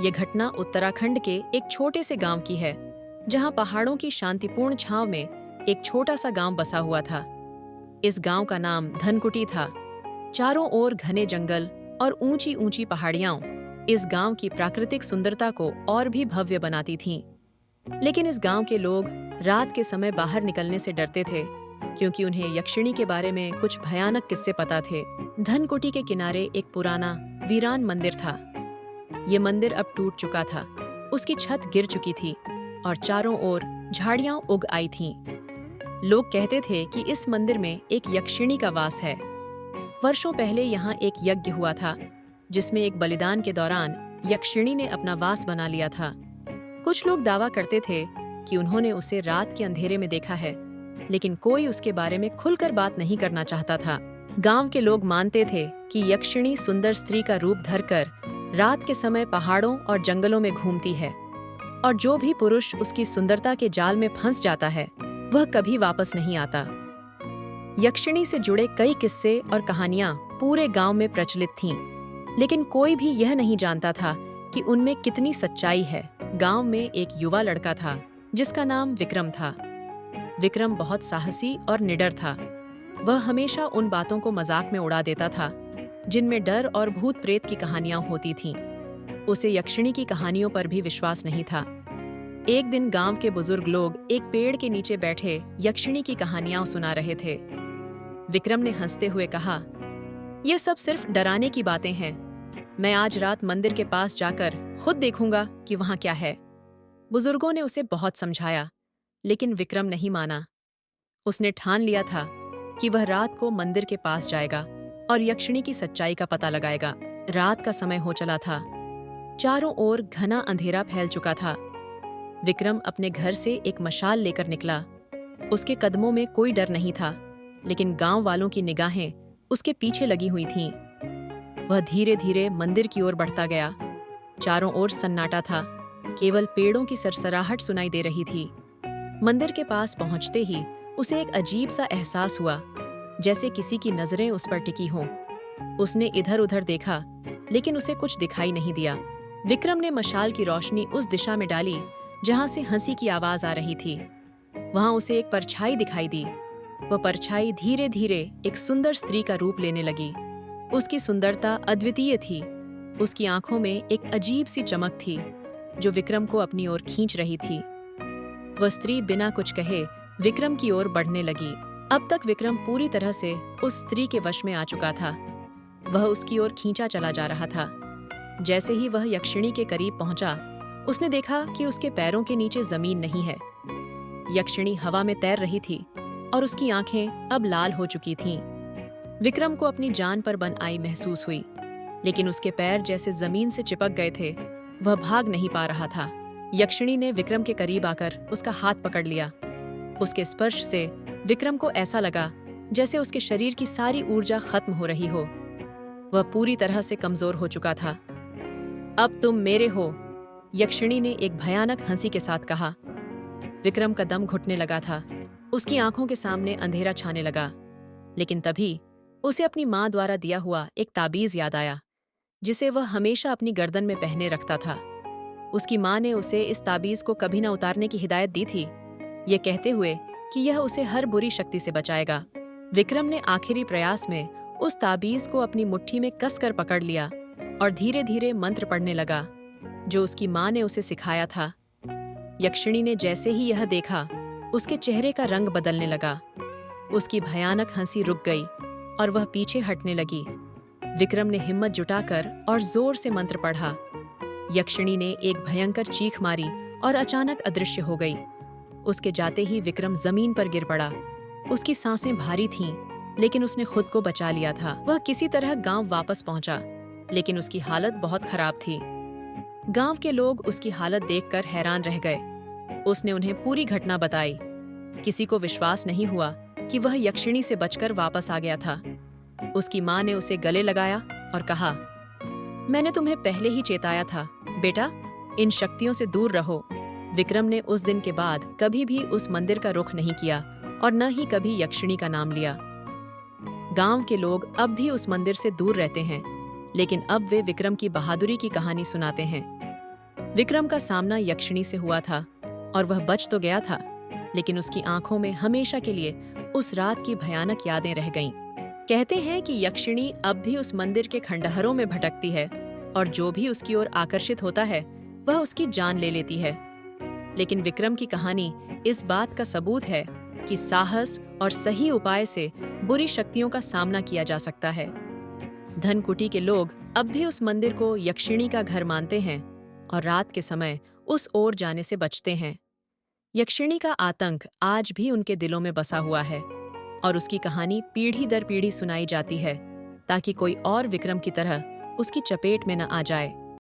ये घटना उत्तराखंड के एक छोटे से गांव की है, जहां पहाड़ों की शांतिपूर्ण छांव में एक छोटा सा गांव बसा हुआ था। इस गांव का नाम धनकुटी था। चारों ओर घने जंगल और ऊंची ऊंची पहाड़ियां इस गांव की प्राकृतिक सुंदरता को और भी भव्य बनाती थीं। लेकिन इस गांव के लोग रात के समय बाहर निकलने से डरते थे, क्योंकि उन्हें यक्षिणी के बारे में कुछ भयानक किस्से पता थे। धनकुटी के किनारे एक पुराना वीरान मंदिर था। ये मंदिर अब टूट चुका था, उसकी छत गिर चुकी थी और चारों ओर झाड़ियां उग आई थीं। लोग कहते थे कि इस मंदिर में एक यक्षिणी का वास है। वर्षों पहले यहाँ एक यज्ञ हुआ था, जिसमें एक बलिदान के दौरान यक्षिणी ने अपना वास बना लिया था। कुछ लोग दावा करते थे कि उन्होंने उसे रात के अंधेरे में देखा है, लेकिन कोई उसके बारे में खुलकर बात नहीं करना चाहता था। गांव के लोग मानते थे कि यक्षिणी सुंदर स्त्री का रूप धरकर रात के समय पहाड़ों और जंगलों में घूमती है, और जो भी पुरुष उसकी सुंदरता के जाल में फंस जाता है, वह कभी वापस नहीं आता। यक्षिणी से जुड़े कई किस्से और कहानियां पूरे गांव में प्रचलित थीं, लेकिन कोई भी यह नहीं जानता था कि उनमें कितनी सच्चाई है। गांव में एक युवा लड़का था, जिसका नाम विक्रम था। विक्रम बहुत साहसी और निडर था। वह हमेशा उन बातों को मजाक में उड़ा देता था जिनमें डर और भूत प्रेत की कहानियां होती थीं। उसे यक्षिणी की कहानियों पर भी विश्वास नहीं था। एक दिन गांव के बुजुर्ग लोग एक पेड़ के नीचे बैठे यक्षिणी की कहानियां सुना रहे थे। विक्रम ने हंसते हुए कहा, "यह सब सिर्फ डराने की बातें हैं। मैं आज रात मंदिर के पास जाकर खुद देखूंगा कि वहां क्या है।" बुजुर्गों ने उसे बहुत समझाया, लेकिन विक्रम नहीं माना। उसने ठान लिया था कि वह रात को मंदिर के पास जाएगा और यक्षिणी की सच्चाई का पता लगाएगा। रात का समय हो चला था। चारों ओर घना अंधेरा फैल चुका था। विक्रम अपने घर से एक मशाल लेकर निकला। उसके कदमों में कोई डर नहीं था, लेकिन गांव वालों की निगाहें उसके पीछे लगी हुई थीं। वह धीरे धीरे मंदिर की ओर बढ़ता गया। चारों ओर सन्नाटा था, केवल पेड़ों की सरसराहट सुनाई दे रही थी। मंदिर के पास पहुंचते ही उसे एक अजीब सा एहसास हुआ, जैसे किसी की नजरें उस पर टिकी हों। उसने इधर उधर देखा, लेकिन उसे कुछ दिखाई नहीं दिया। विक्रम ने मशाल की रोशनी उस दिशा में डाली जहां से हंसी की आवाज आ रही थी। वहां उसे एक परछाई दिखाई दी। वह परछाई धीरे धीरे एक सुंदर स्त्री का रूप लेने लगी। उसकी सुंदरता अद्वितीय थी। उसकी आंखों में एक अजीब सी चमक थी, जो विक्रम को अपनी ओर खींच रही थी। वह स्त्री बिना कुछ कहे विक्रम की ओर बढ़ने लगी। अब तक विक्रम पूरी तरह से उस स्त्री के वश में आ चुका था। वह उसकी ओर खींचा चला जा रहा था। जैसे ही वह यक्षिणी के करीब पहुंचा, उसने देखा कि उसके पैरों के नीचे जमीन नहीं है। यक्षिणी हवा में तैर रही थी और उसकी आंखें अब लाल हो चुकी थीं। विक्रम को अपनी जान पर बन आई महसूस हुई, लेकिन उसके पैर जैसे जमीन से चिपक गए थे। वह भाग नहीं पा रहा था। यक्षिणी ने विक्रम के करीब आकर उसका हाथ पकड़ लिया। उसके स्पर्श से विक्रम को ऐसा लगा जैसे उसके शरीर की सारी ऊर्जा खत्म हो रही हो। वह पूरी तरह से कमजोर हो चुका था। "अब तुम मेरे हो," यक्षिणी ने एक भयानक हंसी के साथ कहा। विक्रम का दम घुटने लगा था। उसकी आंखों के सामने अंधेरा छाने लगा। लेकिन तभी उसे अपनी माँ द्वारा दिया हुआ एक ताबीज याद आया, जिसे वह हमेशा अपनी गर्दन में पहने रखता था। उसकी माँ ने उसे इस ताबीज को कभी न उतारने की हिदायत दी थी, ये कहते हुए कि यह उसे हर बुरी शक्ति से बचाएगा। विक्रम ने आखिरी प्रयास में उस ताबीज को अपनी मुट्ठी में कसकर पकड़ लिया और धीरे धीरे मंत्र पढ़ने लगा, जो उसकी माँ ने उसे सिखाया था। यक्षिणी ने जैसे ही यह देखा, उसके चेहरे का रंग बदलने लगा। उसकी भयानक हंसी रुक गई और वह पीछे हटने लगी। विक्रम ने हिम्मत जुटाकर और जोर से मंत्र पढ़ा। यक्षिणी ने एक भयंकर चीख मारी और अचानक अदृश्य हो गई। उसके जाते ही विक्रम जमीन पर गिर पड़ा। उसकी सांसें भारी थीं, लेकिन उसने खुद को बचा लिया था। वह किसी तरह गांव वापस पहुंचा, लेकिन उसकी हालत बहुत खराब थी। गांव के लोग उसकी हालत देखकर हैरान रह गए। उसने उन्हें पूरी घटना बताई। किसी को विश्वास नहीं हुआ कि वह यक्षिणी से बचकर वापस आ गया था। उसकी माँ ने उसे गले लगाया और कहा, "मैंने तुम्हें पहले ही चेताया था, बेटा, इन शक्तियों से दूर रहो।" विक्रम ने उस दिन के बाद कभी भी उस मंदिर का रुख नहीं किया और न ही कभी यक्षिणी का नाम लिया। गांव के लोग अब भी उस मंदिर से दूर रहते हैं, लेकिन अब वे विक्रम की बहादुरी की कहानी सुनाते हैं। विक्रम का सामना यक्षिणी से हुआ था और वह बच तो गया था, लेकिन उसकी आंखों में हमेशा के लिए उस रात की भयानक यादें रह गईं। कहते हैं कि यक्षिणी अब भी उस मंदिर के खंडहरों में भटकती है और जो भी उसकी ओर आकर्षित होता है वह उसकी जान ले लेती है। लेकिन विक्रम की कहानी इस बात का सबूत है कि साहस और सही उपाय से बुरी शक्तियों का सामना किया जा सकता है। धनकुटी के लोग अब भी उस मंदिर को यक्षिणी का घर मानते हैं और रात के समय उस ओर जाने से बचते हैं। यक्षिणी का आतंक आज भी उनके दिलों में बसा हुआ है और उसकी कहानी पीढ़ी दर पीढ़ी सुनाई जाती है ताकि कोई और विक्रम की तरह उसकी चपेट में न आ जाए।